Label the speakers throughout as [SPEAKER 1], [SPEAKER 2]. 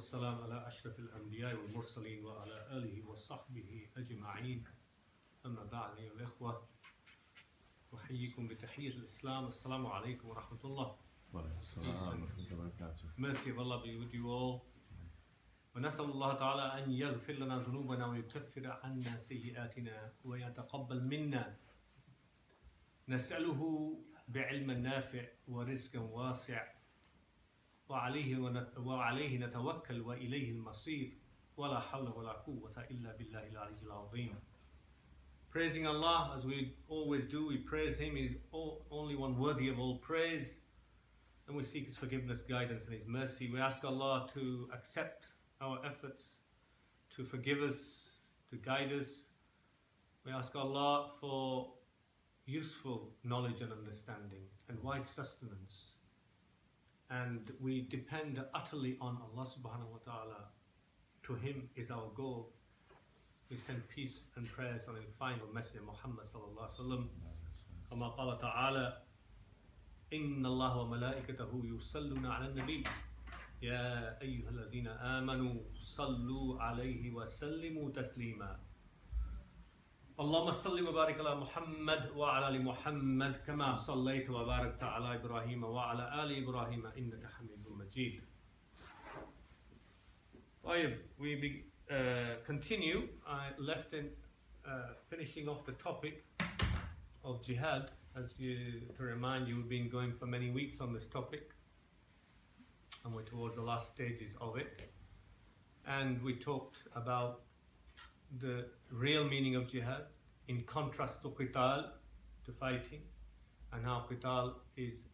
[SPEAKER 1] والسلام على أشرف الأنبياء والمرسلين وعلى آله وصحبه أجمعين أما بعد أيها الإخوة أحييكم بتحية الإسلام السلام عليكم ورحمة الله. Mercy of Allah be with you all. ونسأل الله تعالى أن يغفر لنا ذنوبنا ويكفر عنا سيئاتنا ويتقبل منا. نسأله بعلم نافع ورزق واسع وعليه نتوكل وإليه المصير ولا حول ولا قوة إلا بالله العلي العظيم. Praising Allah as we always do, we praise Him. He is only one worthy of all praise, and we seek His forgiveness, guidance and His mercy. We ask Allah to accept our efforts, to forgive us, to guide us. We ask Allah for useful knowledge and understanding and wide sustenance. And we depend utterly on Allah subhanahu wa ta'ala. To Him is our goal. We send peace and prayers on the final Messenger Muhammad sallallahu alaihi wasallam. Kama qala ta'ala, Inna Allah wa malaikatahu yusalluna ala nabi. Ya ayyuhalladhina amanu sallu alayhi wa sallimu taslima. Allahumma salli wa barik ala Muhammad wa ala ali Muhammad kama sallayta wa barakta ala Ibrahim wa ala ali Ibrahim innaka Hamidum Majid. We continue. I left in finishing off the topic of jihad. To remind you, we've been going for many weeks on this topic, and we're towards the last stages of it. And we talked about the real meaning of jihad in contrast to qital, to fighting, and how qital is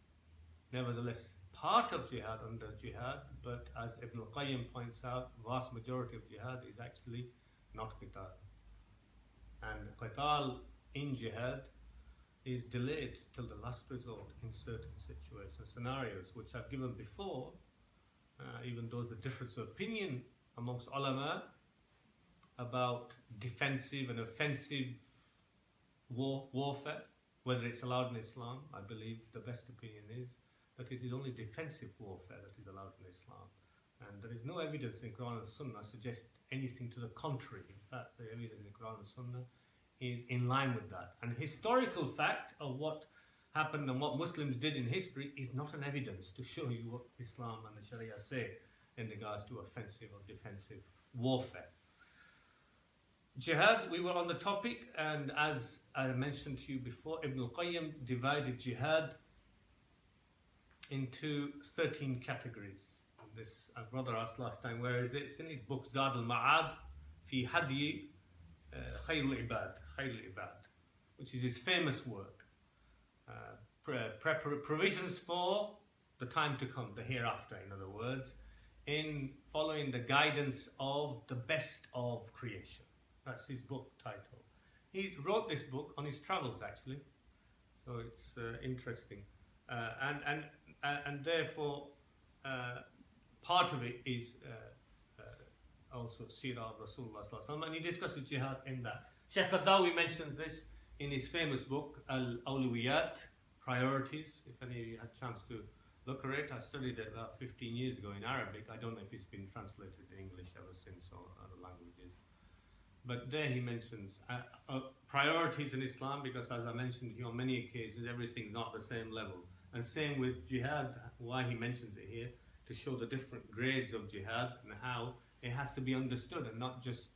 [SPEAKER 1] nevertheless part of jihad under jihad, but as Ibn al-Qayyim points out, vast majority of jihad is actually not qital. And qital in jihad is delayed till the last resort in certain situations, scenarios which I've given before, even though there's a difference of opinion amongst ulama about defensive and offensive warfare, whether it's allowed in Islam. I believe the best opinion is that it is only defensive warfare that is allowed in Islam. And there is no evidence in Quran and Sunnah suggest anything to the contrary. In fact, the evidence in Quran and Sunnah is in line with that. And historical fact of what happened and what Muslims did in history is not an evidence to show you what Islam and the Sharia say in regards to offensive or defensive warfare. Jihad, we were on the topic, and as I mentioned to you before, Ibn al-Qayyim divided jihad into 13 categories. This, our brother asked last time, where is it? It's in his book Zad al-Ma'ad fi Hadyi Khayrul Ibad, which is his famous work. Provisions for the time to come, the hereafter, in other words, in following the guidance of the best of creation. That's his book title. He wrote this book on his travels, actually, so it's interesting. And therefore, part of it is also Seerah of Rasulullah sallallahu alaihi wasallam, and he discusses jihad in that. Shaykh Dr mentions this in his famous book Al-Awlawiyat, Priorities. If any of you had a chance to look at it, I studied it about 15 years ago in Arabic. I don't know if it's been translated to English ever since or other languages. But there he mentions priorities in Islam, because as I mentioned here on many occasions, everything's not the same level. And same with jihad, why he mentions it here, to show the different grades of jihad and how it has to be understood and not just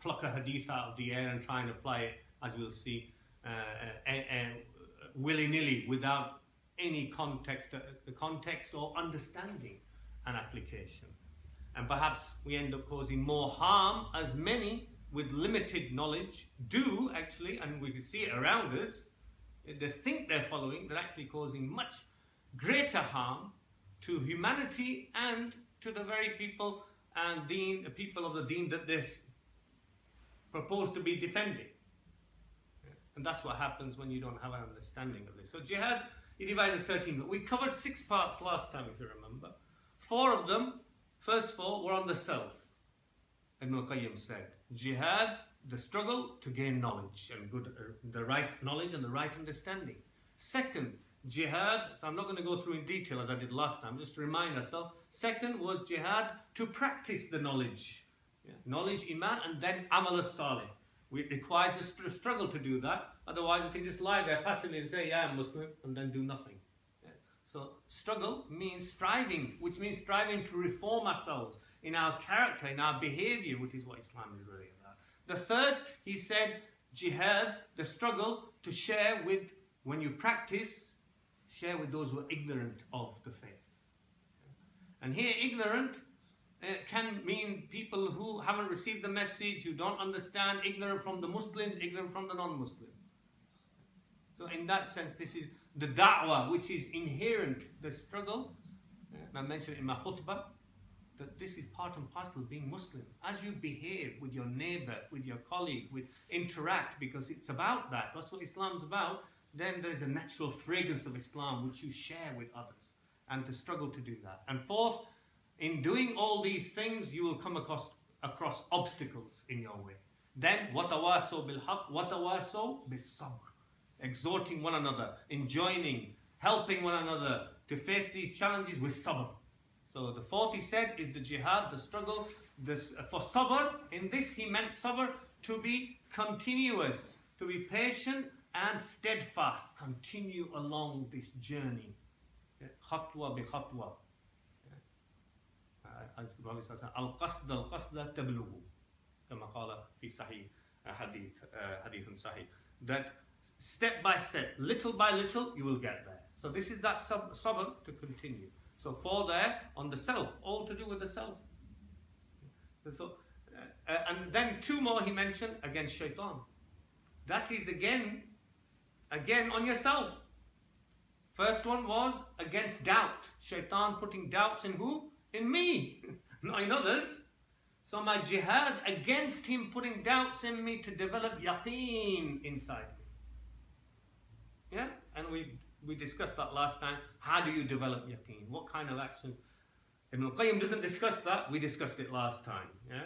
[SPEAKER 1] pluck a hadith out of the air and try and apply it, as we'll see, willy-nilly without any context or understanding and application. And perhaps we end up causing more harm, as many with limited knowledge do actually, and we can see it around us. They think they're following, they're actually causing much greater harm to humanity and to the very people and deen, the people of the deen that they're proposed to be defending. And that's what happens when you don't have an understanding of this. So jihad, he divided in 13, but we covered 6 parts last time, if you remember. 4 of them, first 4, were on the self. Ibn al-Qayyim said, jihad, the struggle to gain knowledge and the right knowledge and the right understanding. Second, jihad, so I'm not going to go through in detail as I did last time, just to remind ourselves. Second was jihad to practice the knowledge. Knowledge, iman, and then amal as-salih. It requires us to struggle to do that. Otherwise, we can just lie there passively and say, yeah, I'm Muslim, and then do nothing. So struggle means striving, which means striving to reform ourselves in our character, in our behavior, which is what Islam is really about. The third, he said, jihad, the struggle to share with, when you practice, share with those who are ignorant of the faith. And here, ignorant can mean people who haven't received the message, who don't understand, ignorant from the Muslims, ignorant from the non-Muslims. So in that sense, this is the da'wah, which is inherent, the struggle. And I mentioned in my khutbah that this is part and parcel of being Muslim. As you behave with your neighbor, with your colleague, with interact, because it's about that, that's what Islam's about, then there's a natural fragrance of Islam which you share with others, and to struggle to do that. And fourth, in doing all these things, you will come across obstacles in your way. Then, وَتَوَاسَوْا بِالْحَقِّ وَتَوَاسَوْا بِالصَّبْرِ, exhorting one another, enjoining, helping one another to face these challenges with sabr. So the fourth, he said, is the jihad, the struggle. For sabr, in this he meant sabr to be continuous, to be patient and steadfast. Continue along this journey. Khatwa bi khatwa. As the Prophet says, al-qasda tablugu. Kama qala fi sahih hadith sahih. That step by step, little by little, you will get there. So this is that sabr to continue. So 4 there on the self, all to do with the self. So, and then 2 more he mentioned against shaitan. That is again on yourself. First one was against doubt. Shaitan putting doubts in who? In me, not in others. So my jihad against him putting doubts in me to develop yaqeen inside me. Yeah? And we discussed that last time. How do you develop yaqeen? What kind of actions? Ibn al-Qayyim doesn't discuss that. We discussed it last time. Yeah?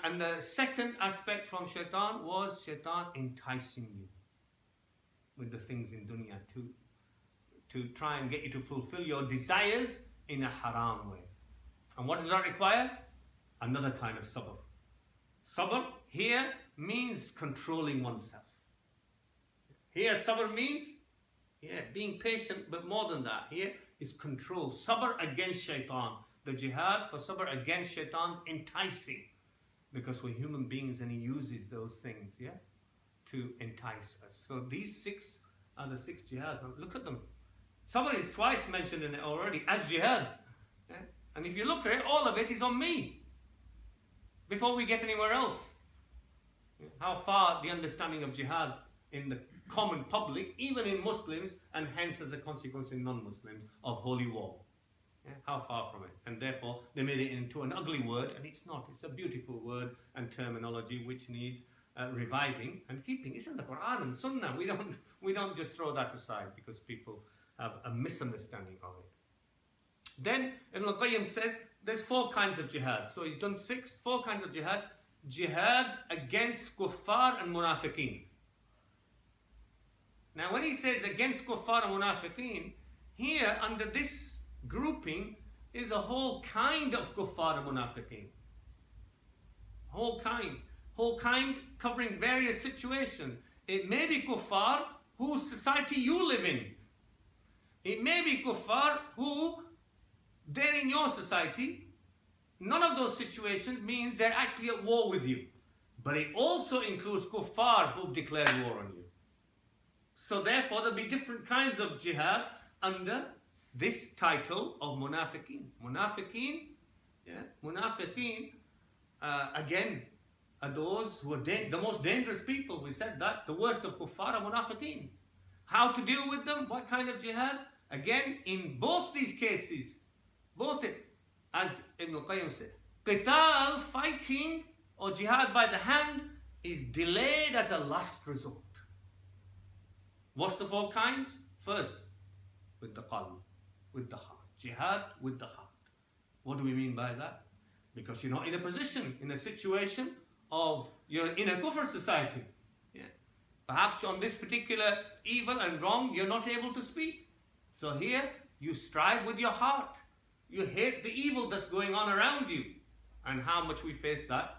[SPEAKER 1] And the second aspect from shaitan was shaitan enticing you with the things in dunya to try and get you to fulfill your desires in a haram way. And what does that require? Another kind of sabr. Sabr here means controlling oneself. Here sabr means being patient, but more than that, here is control. Sabr against shaitan. The jihad for sabr against shaitan's enticing. Because we're human beings and he uses those things, to entice us. So these 6 are the 6 jihads. Look at them. Sabr is twice mentioned in it already as jihad. And if you look at it, all of it is on me. Before we get anywhere else. How far the understanding of jihad in the common public, even in Muslims, and hence as a consequence in non-Muslims, of holy war. How far from it? And therefore, they made it into an ugly word, and it's not. It's a beautiful word and terminology which needs reviving and keeping. It's in the Quran and Sunnah. We don't just throw that aside because people have a misunderstanding of it. Then Ibn al-Qayyim says there's 4 kinds of jihad. So he's done 4 kinds of jihad. Jihad against kuffar and munafiqeen. Now when he says against kuffar and munafiqeen, here under this grouping is a whole kind of kuffar and munafiqeen. Whole kind covering various situations. It may be kuffar whose society you live in. It may be kuffar who, they're in your society. None of those situations means they're actually at war with you. But it also includes kuffar who've declared war on you. So therefore there'll be different kinds of jihad under this title of munafiqeen. Munafiqeen, again, are those who are the most dangerous people. We said that. The worst of kuffar are munafiqeen. How to deal with them? What kind of jihad? Again, in both these cases, as Ibn al-Qayyim said, qital, fighting, or jihad by the hand, is delayed as a last resort. What's the 4 kinds? First, with the qalb, with the heart. Jihad with the heart. What do we mean by that? Because you're not in a position, in a situation of, you're in a kufr society. Perhaps on this particular evil and wrong, you're not able to speak. So here, you strive with your heart. You hate the evil that's going on around you. And how much we face that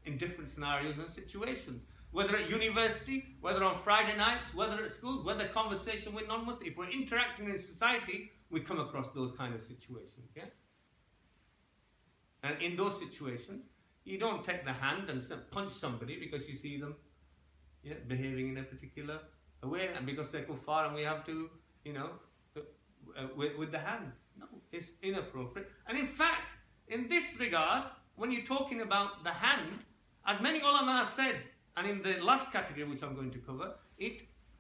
[SPEAKER 1] in different scenarios and situations. Whether at university, whether on Friday nights, whether at school, whether conversation with non-Muslims. If we're interacting in society, we come across those kind of situations. Yeah? And in those situations, you don't take the hand and punch somebody because you see them behaving in a particular way, and because they're kuffar and we have to, with the hand. No, it's inappropriate. And in fact, in this regard, when you're talking about the hand, as many ulama have said, and in the last category which I'm going to cover,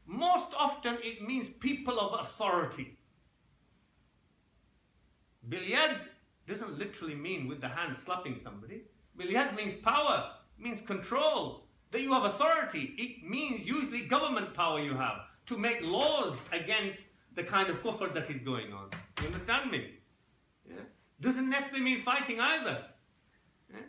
[SPEAKER 1] most often it means people of authority. Bil-yad doesn't literally mean with the hand slapping somebody. Bil-yad means power, means control, that you have authority. It means usually government power you have to make laws against the kind of kufr that is going on. You understand me? Yeah? Doesn't necessarily mean fighting either. Yeah?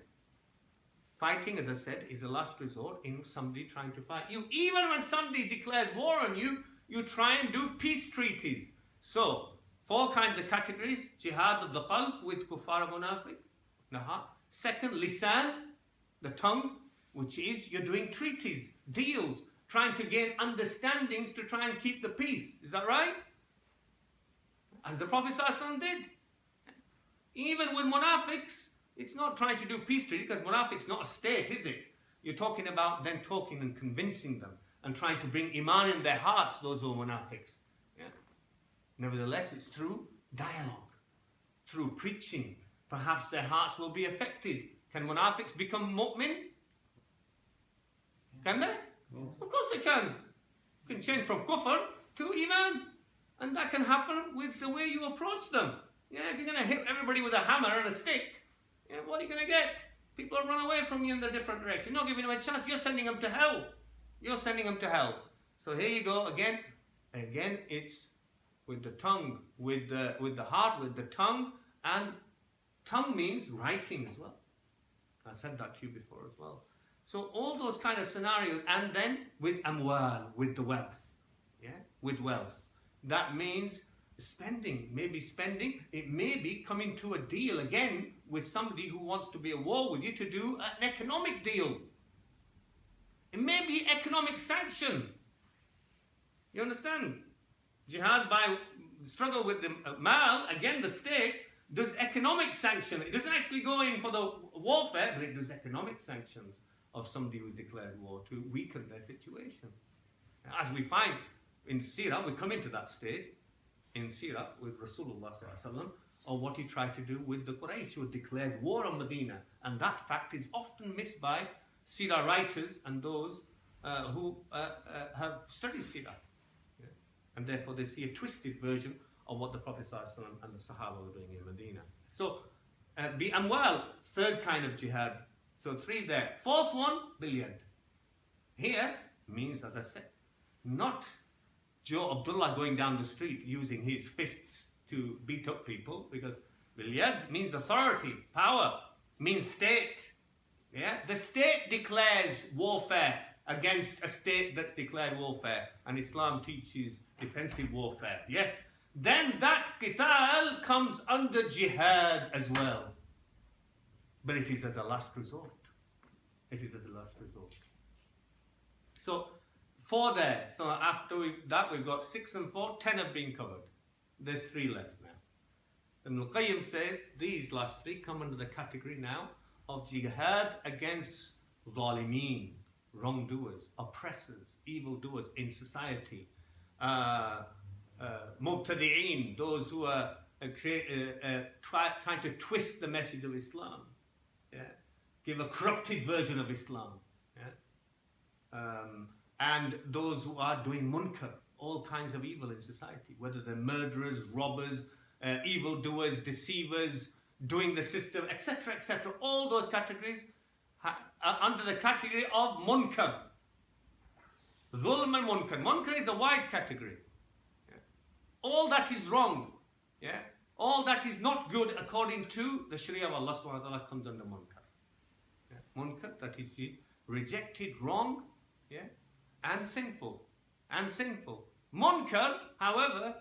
[SPEAKER 1] Fighting, as I said, is a last resort in somebody trying to fight you. Even when somebody declares war on you, you try and do peace treaties. So, 4 kinds of categories. Jihad of the qalb with kuffar munafiq. Second, lisan, the tongue, which is you're doing treaties, deals, trying to gain understandings to try and keep the peace. Is that right? As the Prophet ﷺ did. Even with munafiqs, it's not trying to do peace treaty, because munafiq's not a state, is it? You're talking about then talking and convincing them and trying to bring iman in their hearts, those who are munafiqs. Yeah? Nevertheless, it's through dialogue, through preaching. Perhaps their hearts will be affected. Can munafiqs become mu'min? Can they? Of course they can. You can change from kufr to iman. And that can happen with the way you approach them. If you're going to hit everybody with a hammer and a stick, what are you going to get? People will run away from you in the different direction. You're not giving them a chance. You're sending them to hell. You're sending them to hell. So here you go again. Again, it's with the tongue, with the heart, with the tongue. And tongue means writing as well. I said that to you before as well. So all those kind of scenarios, and then with amwal, with the wealth. With wealth. That means spending. Maybe spending. It may be coming to a deal again with somebody who wants to be at war with you to do an economic deal. It may be economic sanction. You understand? Jihad by struggle with the mal, again the state, does economic sanction. It doesn't actually go in for the warfare, but it does economic sanctions of somebody who's declared war to weaken their situation. As we find in Seerah, we come into that stage in Seerah with Rasulullah ﷺ, or what he tried to do with the Quraysh who declared war on Medina. And that fact is often missed by Seerah writers and those who have studied Seerah. And therefore they see a twisted version of what the Prophet ﷺ and the Sahaba were doing in Medina. So, bi amwal, 3rd kind of jihad. So 3 there. 4th one, bil-yad. Here means, as I said, not Joe Abdullah going down the street using his fists to beat up people, because bil-yad means authority, power, means state. The state declares warfare against a state that's declared warfare, and Islam teaches defensive warfare. Yes, then that qital comes under jihad as well. But it is as a last resort. It is as a last resort. So, 4 there. So after that we've got 6 and 4, 10 have been covered. There's 3 left now. And Al-Qayyim says these last 3 come under the category now of jihad against zalimeen, wrongdoers, oppressors, evildoers in society, mubtadi'een, those who are trying to twist the message of Islam, give a corrupted version of Islam, and those who are doing munkar, all kinds of evil in society, whether they're murderers, robbers, evildoers, deceivers, doing the system, etc., etc. All those categories are under the category of munkar. Dhulm and munkar. Munkar is a wide category. All that is wrong, all that is not good according to the Sharia of Allah subhanahu wa ta'ala comes under munkar. Munkar, that is rejected, wrong, and sinful. And sinful. Munkar, however,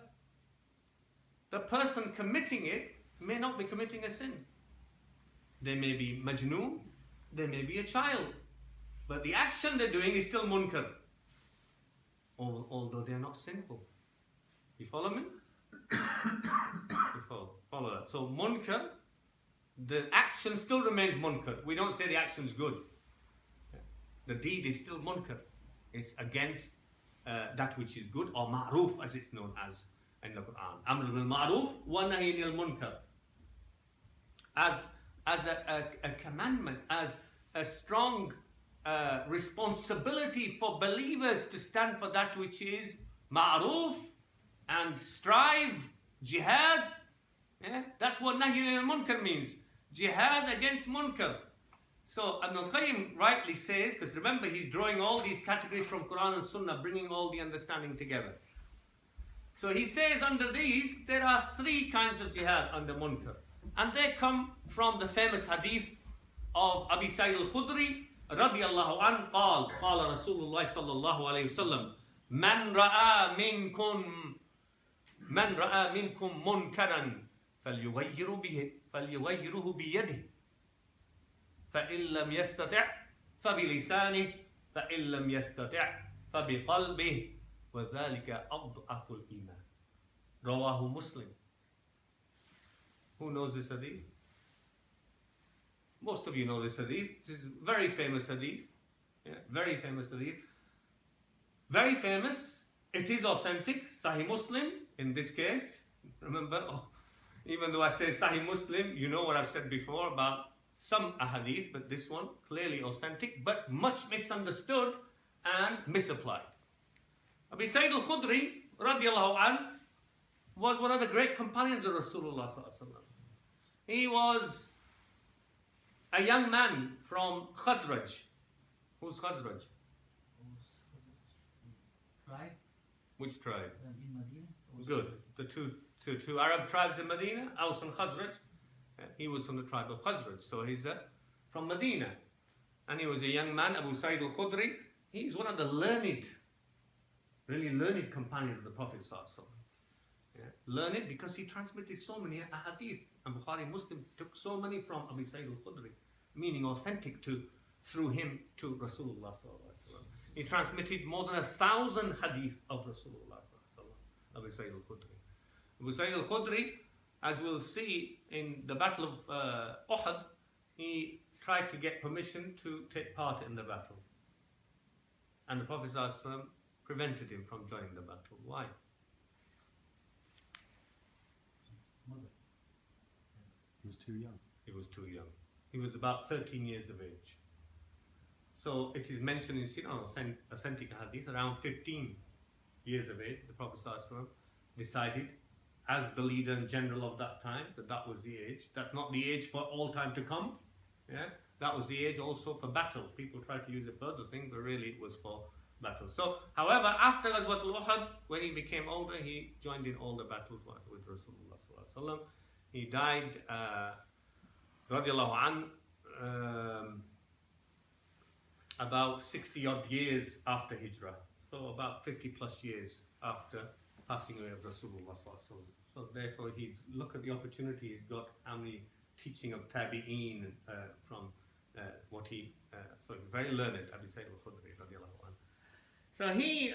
[SPEAKER 1] the person committing it may not be committing a sin. They may be majnoon, they may be a child, but the action they're doing is still munkar, although they're not sinful. You follow me? You follow that. So munkar, the action still remains munkar. We don't say the action's good. The deed is still munkar. It's against that which is good, or ma'roof as it's known as in the Quran. Amr bil ma'roof wa nahy anil munkar. As a commandment, as a strong responsibility for believers to stand for that which is ma'roof and strive, jihad. Yeah? That's what nahy anil munkar means. Jihad against munkar. So Ibn al-Qayyim rightly says, because remember he's drawing all these categories from Quran and Sunnah, bringing all the understanding together. So he says under these, there are three kinds of jihad under munkar. And they come from the famous hadith of Abi Sa'id al-Khudri, radiyallahu an, قال رسول الله صلى الله عليه وسلم من رأى منكم منكرا فليغيره بيده فإن لم يستطع فبلسانه فإن لم يستطع فبقلبه وذلك أضعف الإيمان. رواه Muslim. Who knows this hadith? Most of you know this hadith. It's a very famous hadith. Yeah, very famous hadith. Very famous. It is authentic. Sahih Muslim in this case. Remember, even though I say Sahih Muslim, you know what I've said before about some ahadith, but this one clearly authentic, but much misunderstood and misapplied. Abi Sa'id al-Khudri radiallahu an was one of the great companions of Rasulullah sallallahu alaihi wasallam. He was a young man from Khazraj. Who's Khazraj?
[SPEAKER 2] Tribe?
[SPEAKER 1] Which tribe?
[SPEAKER 2] In Medina?
[SPEAKER 1] Good. The two Arab tribes in Medina, Aus and Khazraj. He was from the tribe of Khazraj, so he's from Medina. And he was a young man, Abu Sa'id al-Khudri. He's one of the really learned companions of the Prophet sallallahu alaihi wasallam. Learned because he transmitted so many ahadith, and Bukhari and Muslim took so many from Abu Sa'id al-Khudri, meaning authentic through him to Rasulullah sallallahu alaihi wasallam. He transmitted more than 1,000 hadith of Rasulullah sallallahu alaihi wasallam, Abu Sa'id al-Khudri. Abu Sa'id al-Khudri, as we'll see in the Battle of Uhud, he tried to get permission to take part in the battle. And the Prophet ﷺ prevented him from joining the battle. Why?
[SPEAKER 3] He was too young.
[SPEAKER 1] He was too young. He was about 13 years of age. So it is mentioned in authentic hadith, around 15 years of age, the Prophet ﷺ decided, as the leader and general of that time, that was the age. That's not the age for all time to come. Yeah, that was the age also for battle. People try to use it for other things, but really it was for battle. So, however, after Ghazwat al-Uhud, when he became older, he joined in all the battles with Rasulullah sallallahu alaihi wasallam. He died, radiallahu an, about 60 odd years after Hijrah. So about 50 plus years after passing away of Rasulullah sallallahu alaihi wasallam. So therefore, look at the opportunity he's got, how many teaching of tabi'een from what he, so he's very learned, Abi Sa'id al-Khudri radiallahu anhu. So he,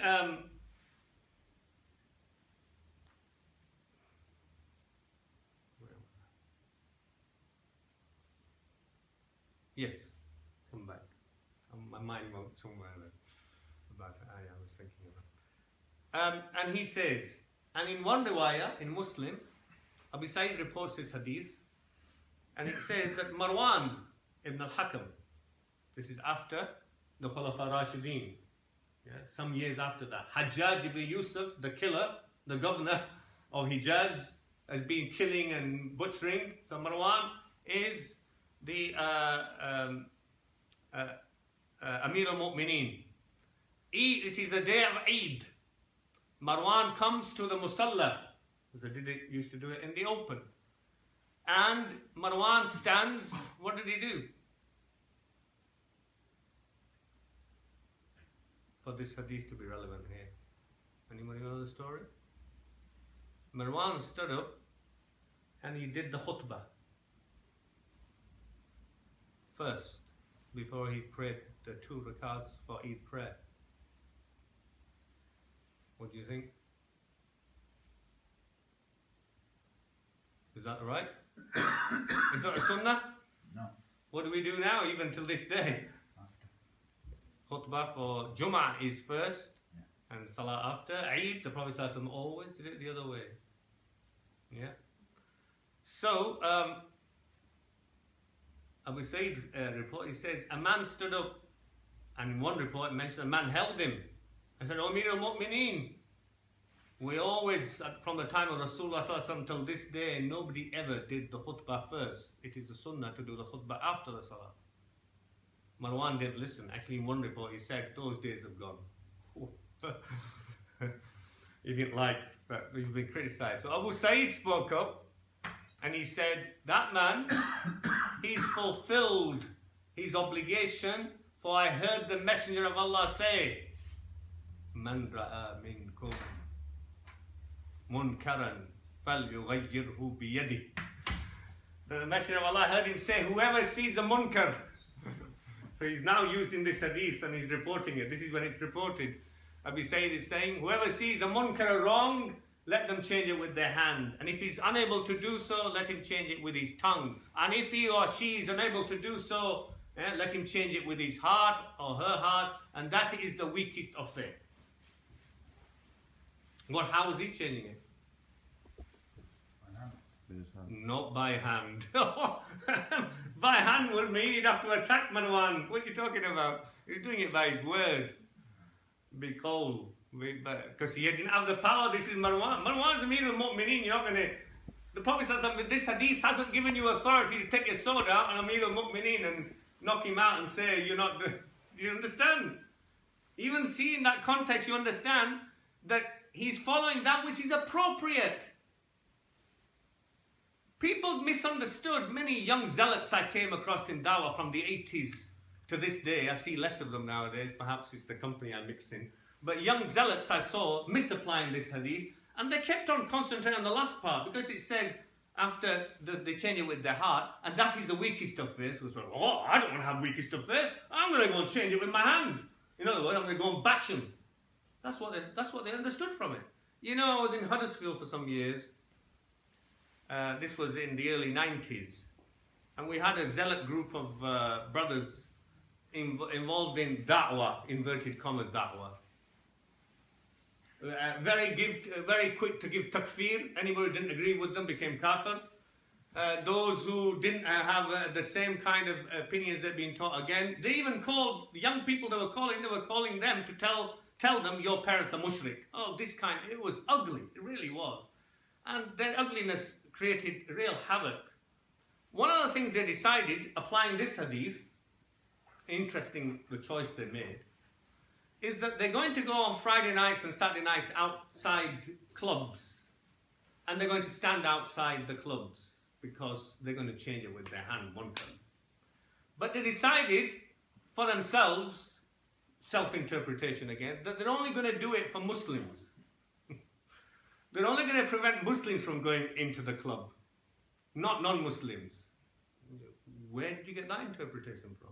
[SPEAKER 1] yes, come back. My mind went somewhere about the ayah I was thinking about. And he says, and in one riwayah, in Muslim, Abu Sa'id reports this hadith, and it says that Marwan ibn al-Hakam, this is after the Khulafa Rashideen, some years after that, Hajjaj ibn Yusuf, the killer, the governor of Hijaz, has been killing and butchering. So Marwan is the Amir al-Mu'mineen. It is the day of Eid. Marwan comes to the Musalla, because they used to do it in the open. And Marwan stands, what did he do? For for this hadith to be relevant here? Anybody know the story? Marwan stood up and he did the khutbah first before he prayed the 2 rakats for Eid prayer. What do you think? Is that right? Is that a sunnah?
[SPEAKER 2] No.
[SPEAKER 1] What do we do now, even till this day? Khutbah for Jum'ah is first, and Salah after. Eid, the Prophet ﷺ always did it the other way. Yeah. So, Abu Sa'id report, he says, a man stood up, and in one report it mentioned a man held him and said, Amir al-Mu'mineen, we always, from the time of Rasulullah ﷺ till this day, nobody ever did the khutbah first. It is the sunnah to do the khutbah after the salah. Marwan didn't listen. Actually, in one report he said, those days have gone. He didn't like, but he's been criticized. So Abu Sa'id spoke up and he said, that man, he's fulfilled his obligation, for I heard the Messenger of Allah say, Man ra'a minkum munkaran falyughayyirhu biyadihi. The Messenger of Allah heard him say, whoever sees a munkar. So he's now using this hadith and he's reporting it. This is when it's reported. Abu Sa'id is saying, whoever sees a munkar wrong, let them change it with their hand. And if he's unable to do so, let him change it with his tongue. And if he or she is unable to do so, let him change it with his heart or her heart. And that is the weakest of faith. How is he changing it? Not by hand. By hand would mean he'd have to attack Marwan. What are you talking about? He's doing it by his word. Be cold. Because he didn't have the power. This is Marwan. Marwan's Amir al-Mu'mineen. You're not going to... The Prophet with this hadith hasn't given you authority to take your sword out on Amir al-Mu'mineen and knock him out and say, you're not... Do you understand? Even seeing that context, you understand that he's following that which is appropriate. People misunderstood. Many young zealots I came across in Dawah from the 80s to this day. I see less of them nowadays. Perhaps it's the company I mix in. But young zealots I saw misapplying this hadith. And they kept on concentrating on the last part. Because it says, after they change it with their heart, and that is the weakest of faith. So it's like, oh, I don't want to have weakest of faith. I'm going to go and change it with my hand. In other words, I'm going to go and bash them. That's what they understood from it. You know, I was in Huddersfield for some years. This was in the early 90s. And we had a zealot group of brothers involved in da'wah, inverted commas da'wah. Very quick to give takfir. Anybody who didn't agree with them became kafir. Those who didn't have the same kind of opinions they'd been taught again. They even called the young people they were calling them to tell them your parents are mushrik. Oh, this kind, it was ugly, it really was. And their ugliness created real havoc. One of the things they decided, applying this hadith, interesting the choice they made, is that they're going to go on Friday nights and Saturday nights outside clubs. And they're going to stand outside the clubs because they're going to change it with their hand, munkar. But they decided for themselves, self-interpretation again, that they're only going to do it for Muslims. They're only going to prevent Muslims from going into the club, not non-Muslims. Where did you get that interpretation from?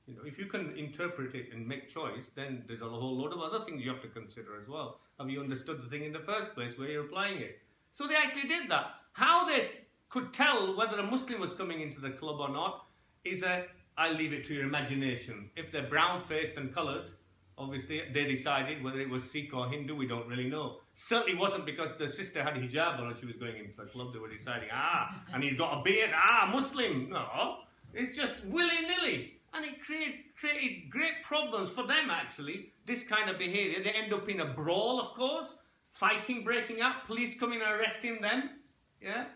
[SPEAKER 1] You know, if you can interpret it and make choice, then there's a whole load of other things you have to consider as well. Have you understood the thing in the first place where you're applying it? So they actually did that. How they could tell whether a Muslim was coming into the club or not is that I leave it to your imagination. If they're brown-faced and coloured, obviously they decided whether it was Sikh or Hindu, we don't really know. Certainly wasn't because the sister had hijab on and she was going into the club. They were deciding, and he's got a beard, Muslim. No, it's just willy-nilly. And it created great problems for them, actually, this kind of behaviour. They end up in a brawl, of course, fighting, breaking out, police coming and arresting them,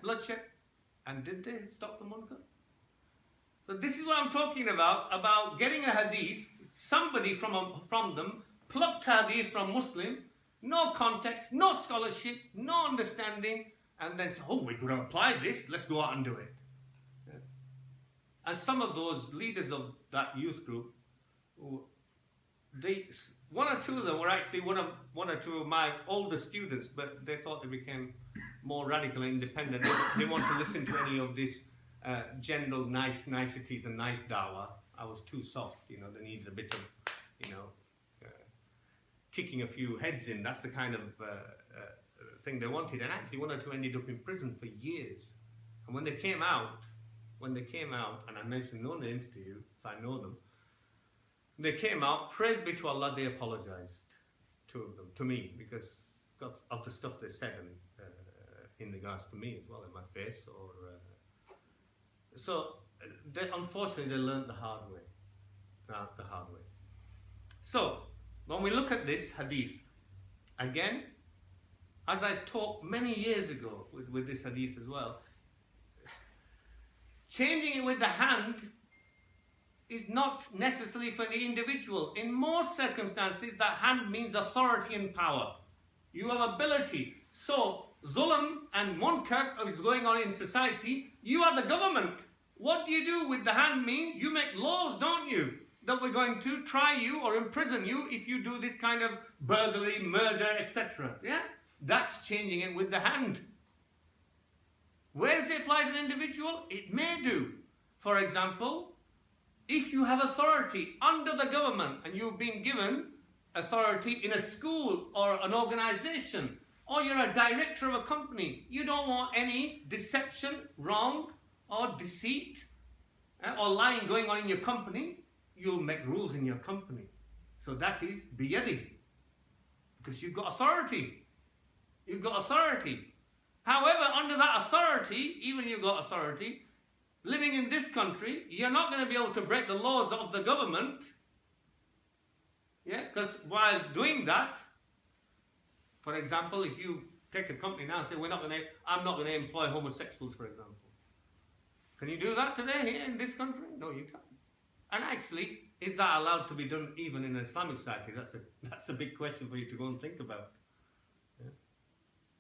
[SPEAKER 1] bloodshed. And did they stop the munkar? So this is what I'm talking about getting a hadith, somebody from them, plucked hadith from Muslim, no context, no scholarship, no understanding, and then say, oh, we're going to apply this, let's go out and do it. And some of those leaders of that youth group, one or two of them were actually one or two of my older students, but they thought they became more radical and independent. They didn't want to listen to any of this general niceties and nice dawah. I was too soft, you know. They needed a bit of, you know, kicking a few heads in. That's the kind of thing they wanted. And actually, one or two ended up in prison for years. And when they came out, and I mentioned no names to you, if I know them, they came out, praise be to Allah, they apologized, two of them, to me, because of the stuff they said in regards to me as well, in my face. So, unfortunately, they learned the hard way. So, when we look at this hadith, again, as I talked many years ago with this hadith as well, changing it with the hand is not necessarily for the individual. In most circumstances, that hand means authority and power. You have ability. So, zulm and munkar is going on in society. You are the government. What do you do with the hand means you make laws, don't you? That we're going to try you or imprison you if you do this kind of burglary, murder, etc. Yeah? That's changing it with the hand. Where does it apply as an individual? It may do. For example, if you have authority under the government and you've been given authority in a school or an organization, or you're a director of a company, you don't want any deception, wrong, or deceit, or lying going on in your company, you'll make rules in your company. So that is biyadi, because you've got authority. You've got authority. However, under that authority, even you've got authority, living in this country, you're not going to be able to break the laws of the government. Yeah, because while doing that, for example, if you take a company now and say, I'm not going to employ homosexuals, for example. Can you do that today here in this country? No, you can't. And actually, is that allowed to be done even in an Islamic society? That's a big question for you to go and think about. Yeah?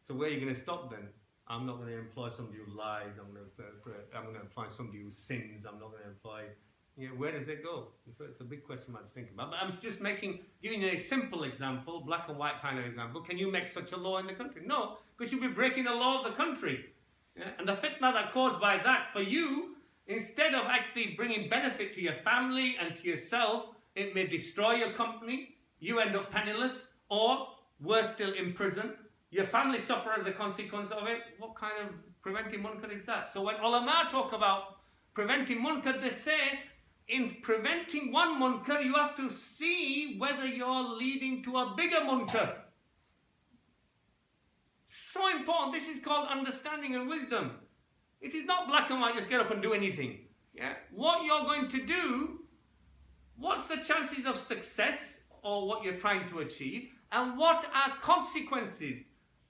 [SPEAKER 1] So where are you going to stop then? I'm not going to employ somebody who lies. I'm going to employ somebody who sins. I'm not going to employ... Yeah, where does it go? It's a big question to think about. But I'm just giving you a simple example, black and white kind of example. Can you make such a law in the country? No, because you'll be breaking the law of the country. Yeah? And the fitna that caused by that for you, instead of actually bringing benefit to your family and to yourself, it may destroy your company. You end up penniless, or worse still, in prison. Your family suffer as a consequence of it. What kind of preventing munkar is that? So when ulama talk about preventing munkar, they say, in preventing one munkar, you have to see whether you're leading to a bigger munkar. So important. This is called understanding and wisdom. It is not black and white, just get up and do anything. Yeah? What you're going to do, what's the chances of success or what you're trying to achieve, and what are consequences?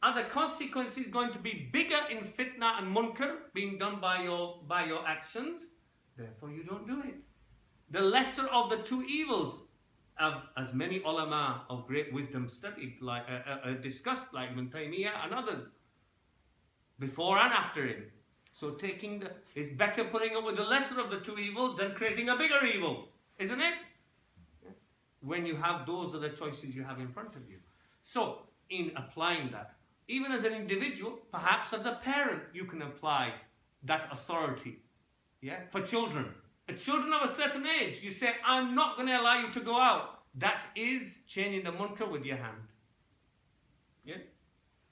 [SPEAKER 1] Are the consequences going to be bigger in fitna and munkar being done by your actions? Therefore you don't do it. The lesser of the two evils, as many ulama of great wisdom studied, discussed, like Ibn Taymiyyah and others, before and after him. So it's better putting up with the lesser of the two evils than creating a bigger evil, isn't it? When you have, those are the choices you have in front of you. So, in applying that, even as an individual, perhaps as a parent, you can apply that authority. Yeah, for children. Children of a certain age, you say, I'm not going to allow you to go out. That is changing the munkar with your hand. Yeah?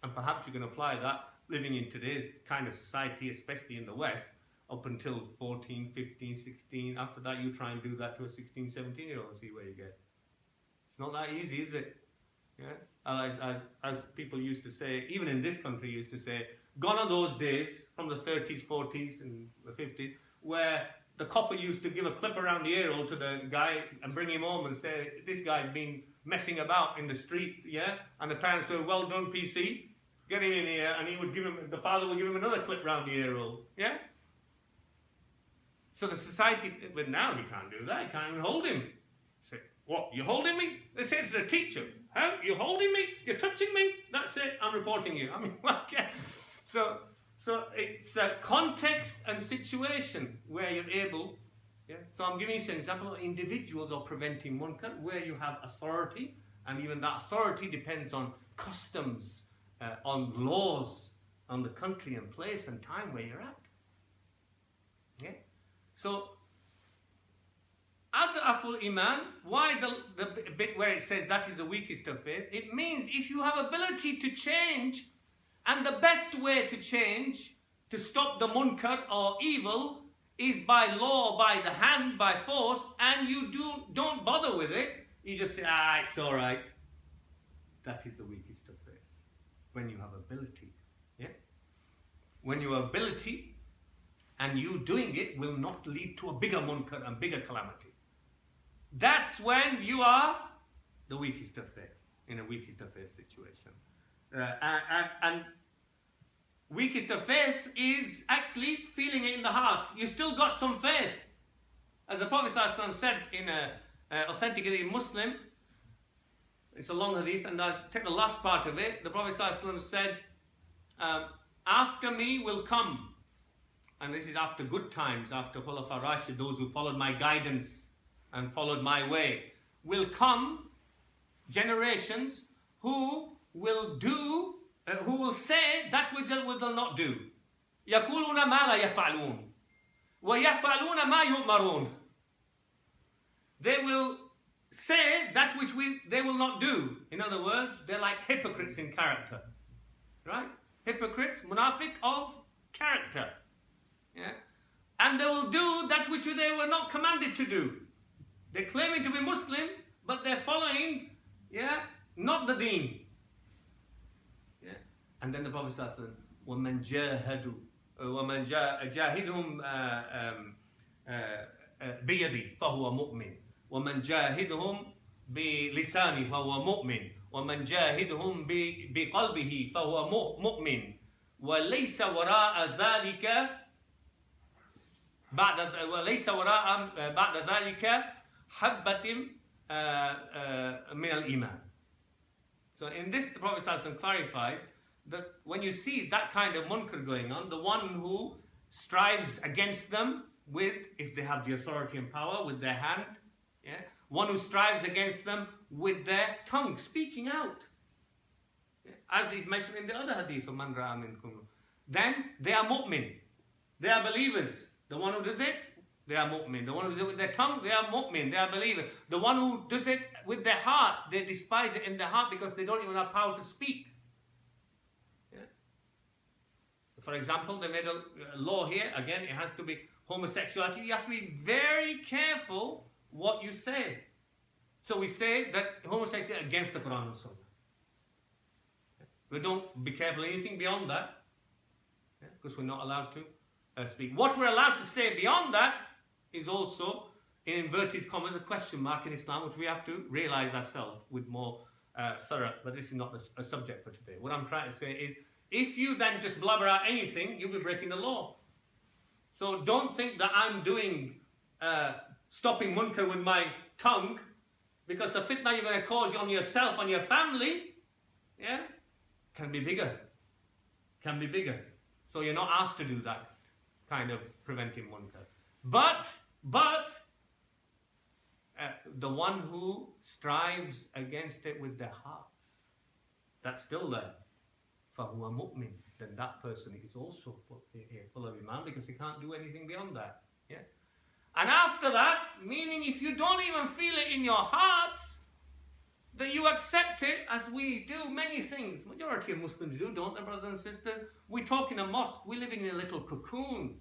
[SPEAKER 1] And perhaps you can apply that living in today's kind of society, especially in the West, up until 14, 15, 16. After that, you try and do that to a 16, 17-year-old and see where you get. It's not that easy, is it? Yeah? As people used to say, even in this country used to say, gone are those days from the 30s, 40s and the 50s, where the copper used to give a clip around the ear hole to the guy and bring him home and say, this guy's been messing about in the street, yeah? And the parents said, well done, PC, get him in here, and the father would give him another clip around the ear hole, yeah? So the society, but now you can't do that, you can't even hold him. Say, what, you holding me? They say to the teacher, huh, you holding me? You're touching me? That's it, I'm reporting you. I mean, okay. So it's a context and situation where you're able, Yeah? So I'm giving you an example of individuals are preventing munkar where you have authority, and even that authority depends on customs, on laws, on the country and place and time where you're at. Yeah? So, Ad'aful Iman, why the bit where it says that is the weakest of faith? It means if you have ability to change, and the best way to change, to stop the munkar or evil, is by law, by the hand, by force, and you don't bother with it, you just say, it's all right. That is the weakest of faith. When you have ability. Yeah? When you have ability, and you doing it will not lead to a bigger munkar and bigger calamity. That's when you are the weakest of faith, in a weakest of faith situation. And weakest of faith is actually feeling it in the heart. You still got some faith. As the Prophet ﷺ said in authentic Muslim, it's a long hadith, and I'll take the last part of it. The Prophet ﷺ said, after me will come, and this is after good times, after Khulafa Rashid, those who followed my guidance and followed my way, will come generations who will say that which they will not do. يَقُولُونَ مَا لَا يَفْعَلُونَ وَيَفْعَلُونَ مَا يُؤْمَرُونَ. They will say that which they will not do. In other words, they're like hypocrites in character. Right? Hypocrites, munafiq of character. Yeah? And they will do that which they were not commanded to do. They're claiming to be Muslim, but they're following, not the deen. Yeah? And then the Prophet says, وَمَنْ جَاهِدْهُمْ بِيَدِي فَهُوَ مُؤْمِنٌ وَمَنْ جَاهِدْهُمْ بِلِسَانِهِ فَهُوَ مُؤْمِنٌ وَمَنْ جَاهِدْهُمْ بِقَلْبِهِ فَهُوَ مُؤْمِنٌ وَلَيْسَ وَرَاءَ ذَلِكَ بعد ذلك حبة من الإيمان. So in this, the Prophet ﷺ clarifies that when you see that kind of munkar going on, the one who strives against them with, if they have the authority and power, with their hand, one who strives against them with their tongue, speaking out, as is mentioned in the other hadith of Man Ra'a Minkum, then they are mu'min, they are believers. The one who does it, they are mu'min. The one who does it with their tongue, they are mu'min, they are believers. The one who does it with their heart, they despise it in their heart because they don't even have power to speak. Yeah? For example, they made a law here, again, it has to be homosexuality. You have to be very careful what you say. So we say that homosexuality is against the Quran and Sunnah. We don't be careful anything beyond that, because we're not allowed to speak. What we're allowed to say beyond that is also, in inverted commas, a question mark in Islam, which we have to realize ourselves with more thorough, but this is not a subject for today. What I'm trying to say is, if you then just blabber out anything, you'll be breaking the law. So don't think that I'm doing stopping munkar with my tongue, because the fitna you're going to cause on yourself, on your family, can be bigger. Can be bigger. So you're not asked to do that kind of preventing munkar. But the one who strives against it with their hearts, that's still there. فَهُوَ مُؤْمِنٌ. Then that person is also full of iman, because he can't do anything beyond that. Yeah. And after that, meaning if you don't even feel it in your hearts, that you accept it, as we do many things. Majority of Muslims do, don't they, brothers and sisters? We talk in a mosque, we're living in a little cocoon.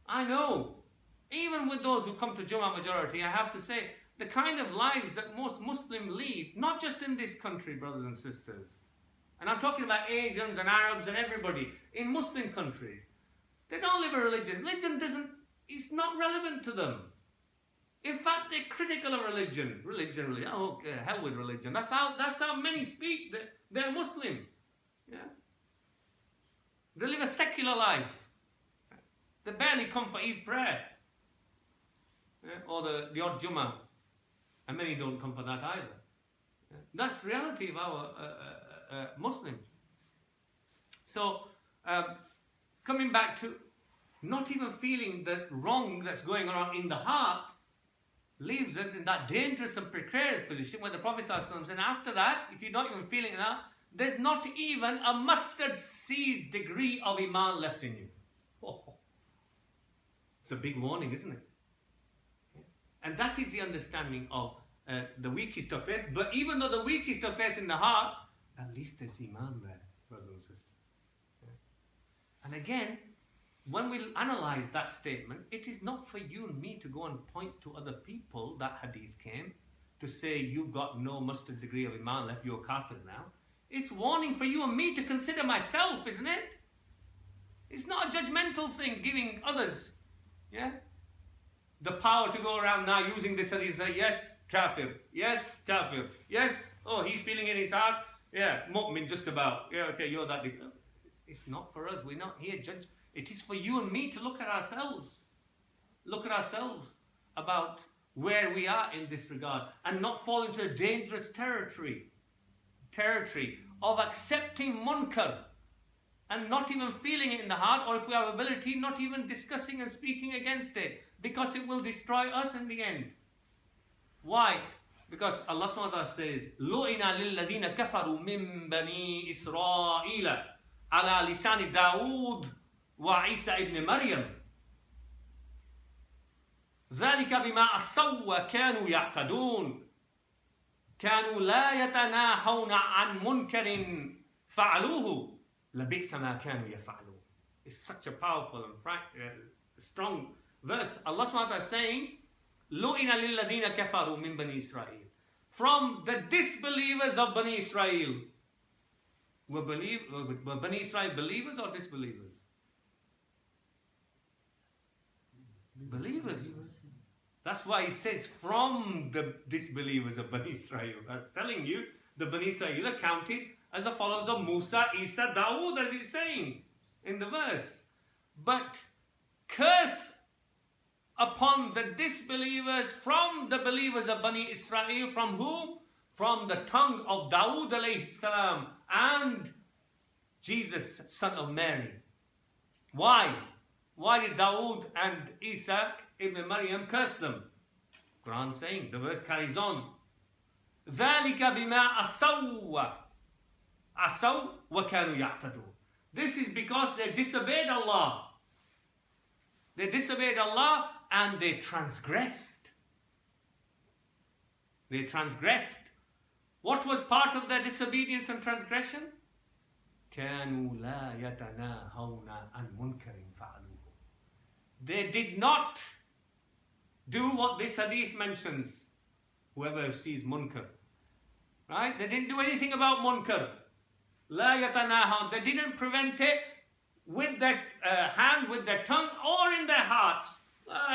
[SPEAKER 1] I know. Even with those who come to Jummah majority, I have to say, the kind of lives that most Muslims lead, not just in this country, brothers and sisters, and I'm talking about Asians and Arabs and everybody, in Muslim countries, they don't live a religion. Religion it's not relevant to them. In fact, they're critical of religion. Religion. Oh, hell with religion. That's how many speak. They're Muslim. Yeah. They live a secular life. They barely come for Eid prayer. Yeah? Or the odd Jummah. And many don't come for that either. Yeah? That's the reality of our Muslims. So, coming back to not even feeling the wrong that's going on in the heart, leaves us in that dangerous and precarious position where the Prophet ﷺ said, after that, if you're not even feeling that, there's not even a mustard seed's degree of iman left in you. Oh. It's a big warning, isn't it? And that is the understanding of the weakest of faith. But even though the weakest of faith in the heart, at least there's iman there, brothers and sisters. And again, when we analyze that statement, it is not for you and me to go and point to other people that hadith came to say you've got no mustard degree of iman left, you're kafir now. It's warning for you and me to consider myself, isn't it? It's not a judgmental thing, giving others, the power to go around now using this hadith. Yes, kafir. Yes, kafir. Yes, oh, he's feeling it in his heart. Yeah, mu'min just about. Yeah, okay, you're that. It's not for us. We're not here judge. It is for you and me to look at ourselves. Look at ourselves about where we are in this regard and not fall into a dangerous territory of accepting munkar and not even feeling it in the heart, or if we have ability, not even discussing and speaking against it, because it will destroy us in the end. Why? Because Allah subhanahu wa ta'ala says, لُعِنَ لِلَّذِينَ كَفَرُوا مِن بَنِي إِسْرَائِيلَ عَلَى لِسَانِ دَاوُودَ وَعِيسَى ibn Maryam. ذَلِكَ بِمَا أَصَوْا وَكَانُوا يَعْتَدُونَ كَانُوا لَا يَتَنَاهَوْنَ عَنْ مُنْكَرٍ فَعَلُوهُ لَبِئْسَ مَا كَانُوا يَفْعَلُونَ. It's such a powerful and strong verse. Allah subhanahu wa ta'ala is saying, لُعِنَ لِلَّذِينَ كَفَرُوا مِن بَنِي إِسْرَائِيلَ. From the disbelievers of Bani Israel. Were Bani Israel believers or disbelievers? Believers. That's why he says from the disbelievers of Bani Israel. That's telling you the Bani Israel are counted as the followers of Musa, Isa, Dawood, as it's saying in the verse. But curse upon the disbelievers from the believers of Bani Israel. From who? From the tongue of Dawood alayhi salam and Jesus, son of Mary. Why? Why did Dawood and Isa ibn Maryam curse them? Quran saying, the verse carries on. ذَلِكَ بِمَا أَصَوْا وَكَانُوا يَعْتَدُونَ. This is because they disobeyed Allah. They disobeyed Allah and they transgressed. They transgressed. What was part of their disobedience and transgression? كَانُوا لَا يَتَنَاهَوْنَ عَنْ مُنْكَرٍ فَعَلُوهُ. They did not do what this hadith mentions. Whoever sees munkar. Right? They didn't do anything about munkar. La yatanahawn. They didn't prevent it with their hand, with their tongue, or in their hearts.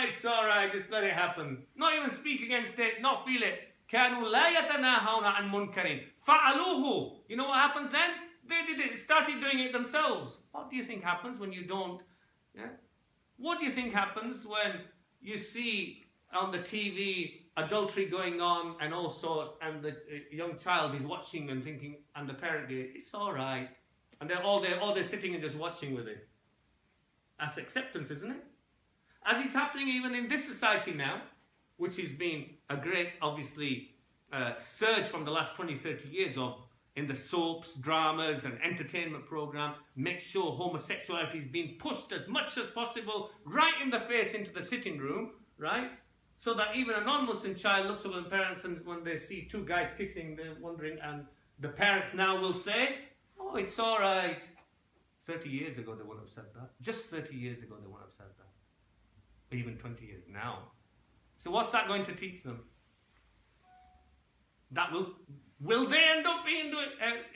[SPEAKER 1] It's alright, just let it happen. Not even speak against it, not feel it. كانوا لا يتناهون عن منكر فعلوه. You know what happens then? They did it, started doing it themselves. What do you think happens when you don't? What do you think happens when you see on the TV adultery going on and all sorts, and the young child is watching and thinking, and the parent is, it's all right, and they're sitting and just watching with it. That's acceptance, isn't it? As is happening even in this society now, which has been a great, obviously, surge from the last 20, 30 years of in the soaps, dramas and entertainment program, make sure homosexuality is being pushed as much as possible right in the face into the sitting room, right? So that even a non-Muslim child looks at the parents, and when they see two guys kissing, they're wondering, and the parents now will say, oh, it's all right. 30 years ago they wouldn't have said that. Just 30 years ago they wouldn't have said that. Or even 20 years now. So what's that going to teach them? That will they end up being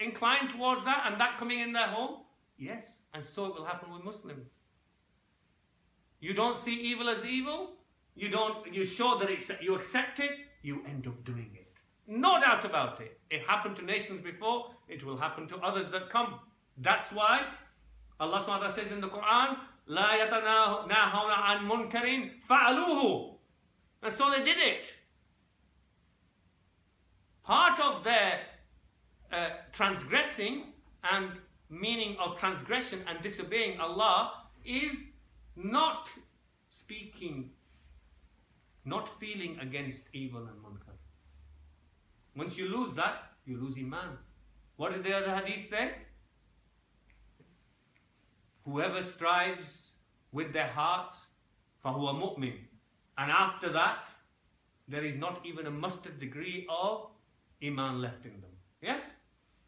[SPEAKER 1] inclined towards that and that coming in their home? Yes, and so it will happen with Muslims. You don't see evil as evil. You show that you accept it, you end up doing it. No doubt about it. It happened to nations before, it will happen to others that come. That's why Allah subhanahu wa ta'ala says in the Quran, لا يتناهون عن منكر فعلوه. And so they did it. Part of their transgressing and meaning of transgression and disobeying Allah is not speaking, not feeling against evil and munkar. Once you lose that, you lose iman. What did the other hadith say? Whoever strives with their hearts, فَهُوَ mu'min. And after that, there is not even a mustard degree of iman left in them. Yes?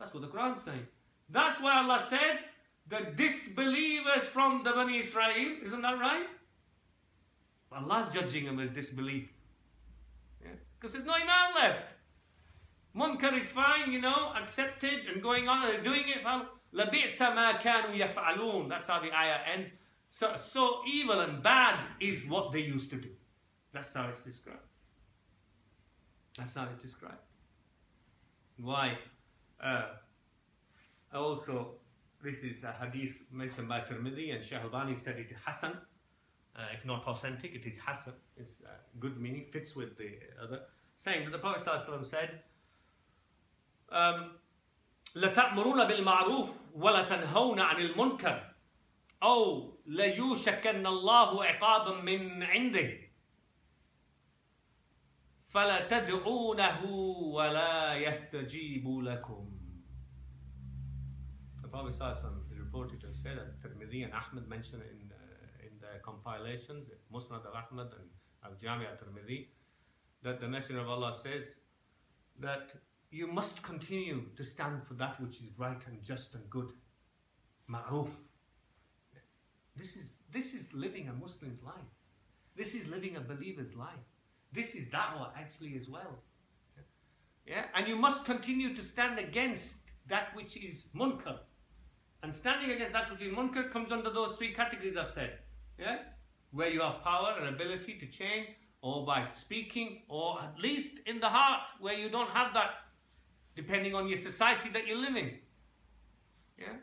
[SPEAKER 1] That's what the Quran is saying. That's why Allah said, the disbelievers from the Bani Israel, isn't that right? Allah's judging them as disbelief. Because there's no iman left. Munkar is fine, you know, accepted and going on, and they're doing it. لَبِئْسَ مَا كَانُوا يَفْعَلُونَ. That's how the ayah ends. So evil and bad is what they used to do. That's how it's described. That's how it's described. Why? Also, this is a hadith mentioned by Tirmidhi, and Shaykh Albani said it is Hasan. If not authentic, it is Hasan. It's good meaning, fits with the other. Saying that the Prophet ﷺ said, لَتَأْمُرُونَ بِالْمَعْرُوفِ وَلَتَنْهَوْنَ عَنِ الْمُنْكَرِ أَوْ لَيُوشَكَنَّ اللَّهُ عِقَابًا مِّنْ عِنْدِهِ فَلَا تَدْعُونَهُ وَلَا يَسْتَجِيبُ لَكُمْ. The Prophet is reported to have said, as Tirmidhi and Ahmed mentioned in their compilations, Musnad of Ahmed and Al-Jami' al-Tirmidhi, that the Messenger of Allah says that you must continue to stand for that which is right and just and good. Ma'ruf. This is living a Muslim's life. This is living a believer's life. This is da'wah actually as well. Yeah? And you must continue to stand against that which is munkar. And standing against that which is munkar comes under those three categories I've said. Yeah? Where you have power and ability to change, or by speaking, or at least in the heart, where you don't have that, depending on your society that you live in. Yeah?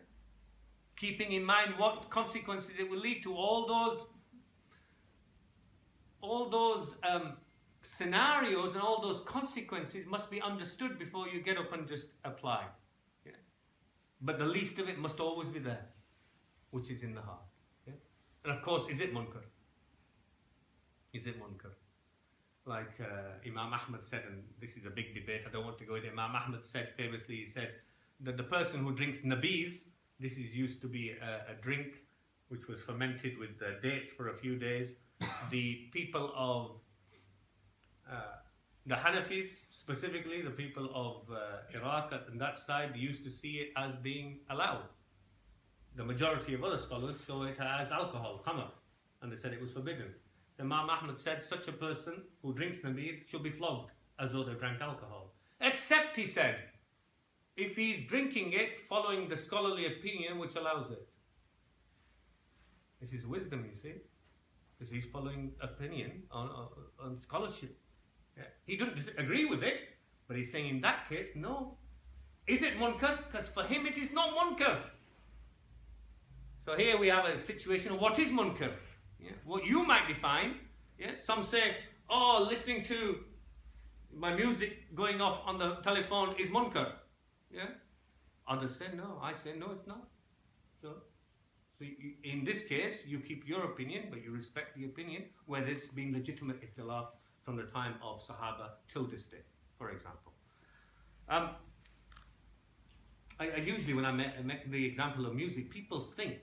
[SPEAKER 1] Keeping in mind what consequences it will lead to. All those scenarios and all those consequences must be understood before you get up and just apply. Yeah? But the least of it must always be there, which is in the heart. Yeah? And of course, is it munkar? Is it munkar? Like Imam Ahmed said, and this is a big debate, I don't want to go into it. Imam Ahmed said famously, he said that the person who drinks nabiz, this is used to be a drink which was fermented with dates for a few days. The people of the Hanafis, specifically the people of Iraq and that side, used to see it as being allowed. The majority of other scholars saw it as alcohol, khamr, and they said it was forbidden. Imam Ahmed said such a person who drinks nabiz should be flogged as though they drank alcohol. Except, he said, if he's drinking it following the scholarly opinion which allows it. This is wisdom, you see, because he's following opinion on scholarship. Yeah. He doesn't agree with it, but he's saying in that case, no. Is it munkar? Because for him it is not munkar. So here we have a situation of what is munkar. Yeah. What you might define, yeah. Some say, oh, listening to my music going off on the telephone is munkar. Yeah. Others say no. I say no, it's not. So you, in this case, you keep your opinion, but you respect the opinion where there's been legitimate ikhtilaf from the time of Sahaba till this day, for example. I usually, when I make the example of music, people think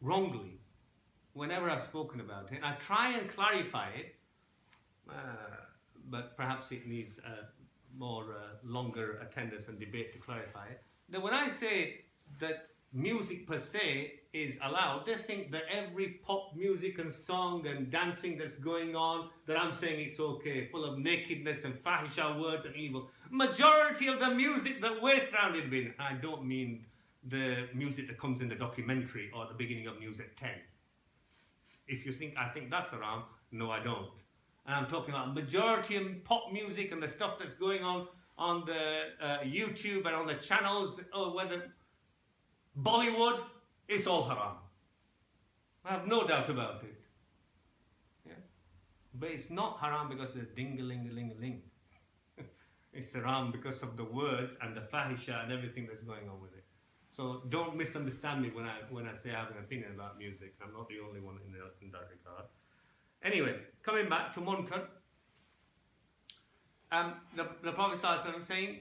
[SPEAKER 1] wrongly whenever I've spoken about it. I try and clarify it, but perhaps it needs more longer attendance and debate to clarify it. That when I say that music per se is allowed, they think that every pop music and song and dancing that's going on, that I'm saying it's okay, full of nakedness and fahisha words and evil. Majority of the music that we're surrounded with, I don't mean the music that comes in the documentary or the beginning of News at 10. If you think I think that's haram, no, I don't. And I'm talking about majority of pop music and the stuff that's going on the YouTube and on the channels, or whether Bollywood, it's all haram. I have no doubt about it. Yeah? But it's not haram because of the ding-a-ling-a-ling-a-ling. It's haram because of the words and the fahisha and everything that's going on with it. So don't misunderstand me when I say I have an opinion about music. I'm not the only one in that regard. Anyway, coming back to munkar, the Prophet ﷺ saying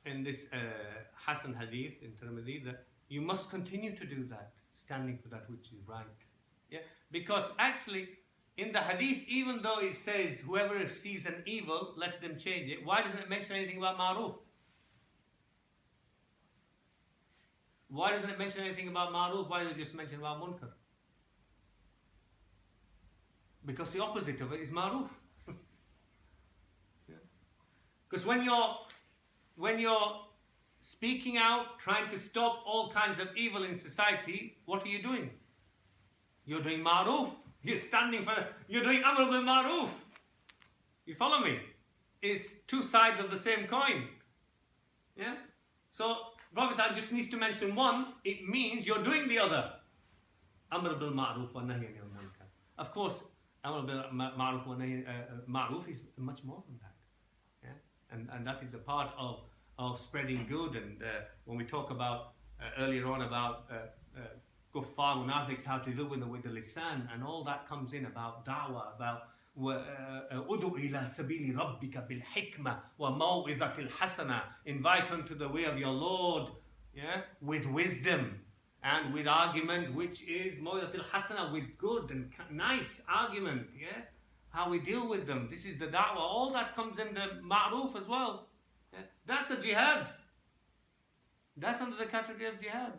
[SPEAKER 1] in this Hasan Hadith in Tirmidhi that you must continue to do that, standing for that which is right. Yeah, because actually in the Hadith, even though it says whoever sees an evil, let them change it. Why doesn't it mention anything about ma'ruf? Why doesn't it mention anything about ma'ruf? Why does it just mention about munkar? Because the opposite of it is ma'ruf. Because when you're speaking out, trying to stop all kinds of evil in society, what are you doing? You're doing ma'ruf. You're doing amr bil ma'ruf. You follow me? It's two sides of the same coin. Yeah? So, Prophet just needs to mention one, it means you're doing the other. Amr bil ma'ruf wa nahy anil munkar. Of course, amr bil ma'ruf wa nahy ma'ruf is much more than that. Yeah? And that is a part of spreading good. And when we talk about earlier on about kuffar, munafiqs, how to deal with the lisan, and all that comes in about da'wah, about udu ila sabili rabbika bil hikmah wa maw'izatil hasana, invite unto the way of your Lord, yeah, with wisdom and with argument which is maw'izatil hasana, with good and nice argument, yeah, how we deal with them. This is the da'wah. All that comes in the ma'ruf as well. Yeah? That's a jihad. That's under the category of jihad.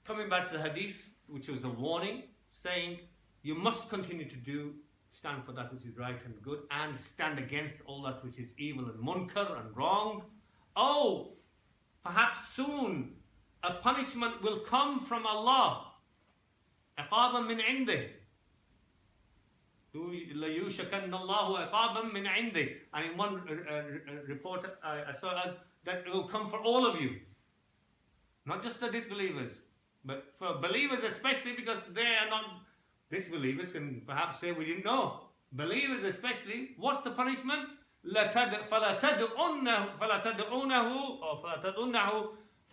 [SPEAKER 1] Coming back to the hadith, which was a warning, saying you must continue to stand for that which is right and good, and stand against all that which is evil and munkar and wrong. Oh, perhaps soon a punishment will come from Allah. عقابا من عنده. لَيُوشَكَنَّ اللَّهُ عقابا من عنده. And in one report I saw as that it will come for all of you. Not just the disbelievers, but for believers especially, because they are not, disbelievers can perhaps say we didn't know. Believers especially, what's the punishment? فَلَا تَدْعُونَهُ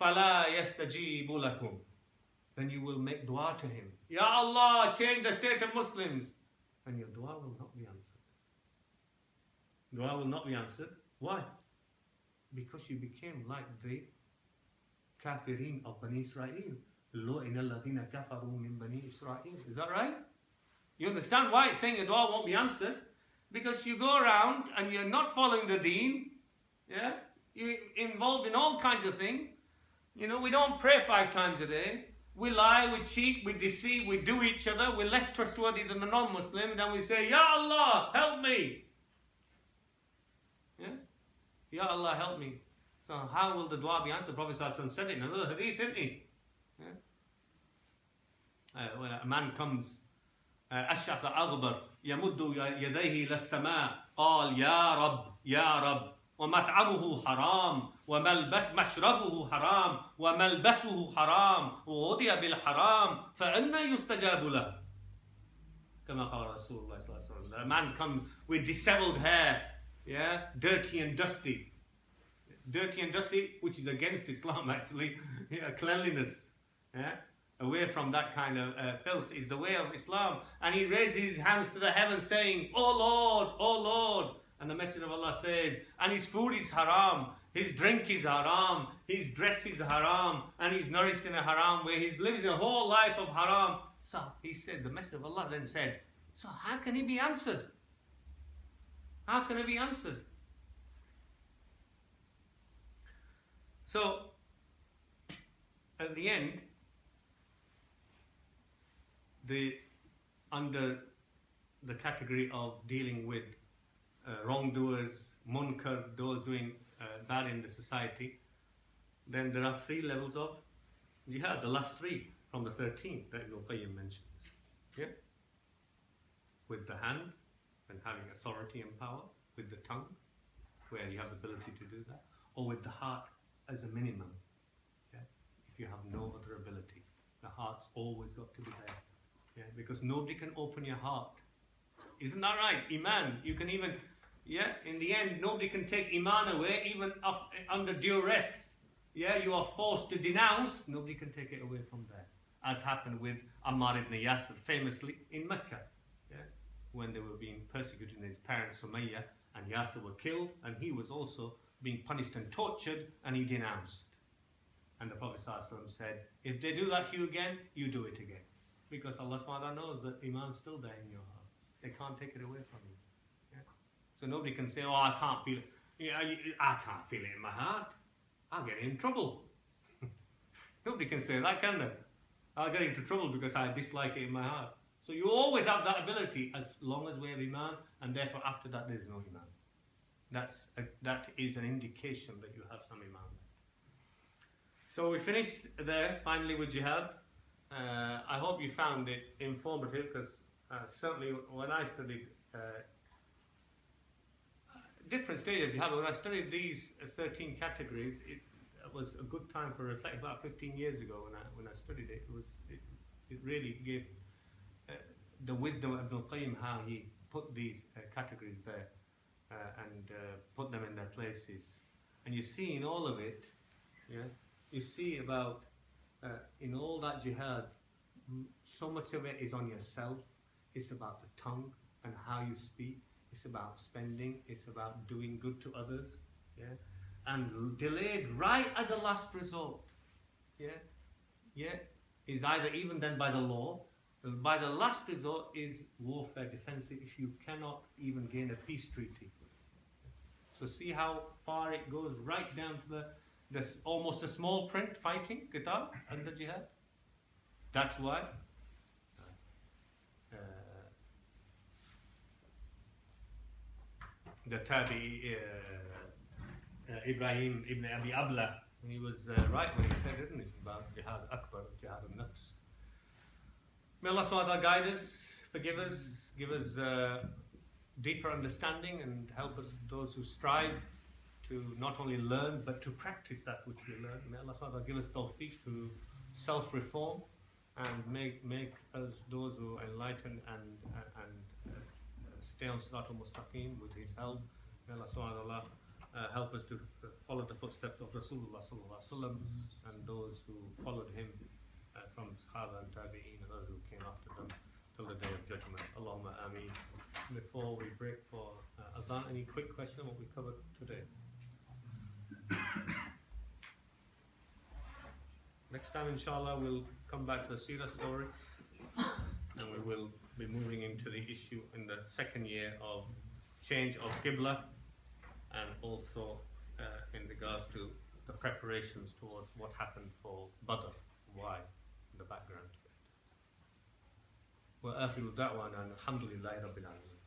[SPEAKER 1] فَلَا يَسْتَجِيبُ لَكُمْ. Then you will make dua to him. Ya Allah, change the state of Muslims. And your dua will not be answered. Dua will not be answered. Why? Because you became like the kafirin of Bani Israel. لُعِنَ الَّذِينَ كَفَرُوا مِنْ بَنِي إِسْرَائِيل. Is that right? You understand why it's saying your dua won't be answered? Because you go around and you're not following the deen. Yeah? You're involved in all kinds of things. You know, we don't pray 5 times a day. We lie, we cheat, we deceive, we do each other. We're less trustworthy than the non-Muslim. Then we say, Ya Allah, help me. Yeah? Ya Allah, help me. So how will the dua be answered? The Prophet ﷺ said it in another hadith, didn't he? Yeah? When a man comes, أشعث أغبر يمد يديه إلى السماء قال يا رب يا رب ومطعمه حرام ومشربه حرام وملبسه حرام وغذي بالحرام فأنى يستجاب له كما قال رسول الله صلى الله عليه وسلم. A man comes with disheveled hair, yeah, dirty and dusty, which is against Islam actually. Yeah, cleanliness, yeah, away from that kind of filth is the way of Islam. And he raises his hands to the heavens saying, "Oh Lord, oh Lord." And the Messenger of Allah says, and his food is haram, his drink is haram, his dress is haram, and he's nourished in a haram way, he lives a whole life of haram. So he said, the Messenger of Allah then said, so how can he be answered? How can he be answered? So, at the end, under the category of dealing with wrongdoers, munkar, those doing bad in the society, then there are 3 levels of jihad, the last 3 from the 13 that Ibn Qayyim mentions. Yeah? With the hand and having authority and power, with the tongue, where you have the ability to do that, or with the heart as a minimum. Yeah? If you have no other ability, the heart's always got to be there. Yeah? Because nobody can open your heart. Isn't that right? Iman, you can even Yeah, in the end, nobody can take Iman away, even under duress. Yeah, you are forced to denounce, nobody can take it away from there. As happened with Ammar ibn Yasir, famously in Mecca. Yeah, when they were being persecuted, his parents, Sumayyah and Yasir, were killed, and he was also being punished and tortured, and he denounced. And the Prophet ﷺ said, if they do that to you again, you do it again. Because Allah SWT knows that Iman's still there in your heart. They can't take it away from you. Yeah? So nobody can say, oh, I can't feel it. Yeah, I can't feel it in my heart. I'll get in trouble. Nobody can say that, can they? I'll get into trouble because I dislike it in my heart. So you always have that ability as long as we have Iman, and therefore after that there is no Iman. That is an indication that you have some Iman. So we finished there finally with Jihad. I hope you found it informative, because certainly when I studied different stages of Jihad, when I studied these 13 categories, it was a good time for reflect. About 15 years ago when I studied it, it really gave the wisdom of Ibn al-Qayyim, how he put these categories there and put them in their places. And you see in all of it, yeah, you see about in all that jihad, so much of it is on yourself. It's about the tongue and how you speak. It's about spending. It's about doing good to others. Yeah, and delayed right as a last resort. Yeah, is either even done by the law. By the last resort is warfare, defensive, if you cannot even gain a peace treaty. So see how far it goes, right down to the almost a small print, fighting, qital, under jihad. That's why the Tabi Ibrahim ibn Abi Abla, he was right when he said, didn't he, about jihad akbar, jihad al-nafs. May Allah SWT guide us, forgive us, give us deeper understanding, and help us, those who strive to not only learn but to practice that which we learn. May Allah SWT give us tawfiq to self-reform and make us those who enlighten and stay on Siratul Mustaqim with His help. May Allah SWT help us to follow the footsteps of Rasulullah Sallallahu Alaihi Wasallam and those who followed him from Sahaba and Tabi'een and others who came after them till the day of judgment. Allahumma ameen. Before we break for Adhan, any quick question on what we covered today? Next time, inshallah, we'll come back to the Seerah story, and we will be moving into the issue in the second year of change of Qibla, and also in regards to the preparations towards what happened for Badr, why, the background. وآخر دعوانا الحمد لله رب العالمين.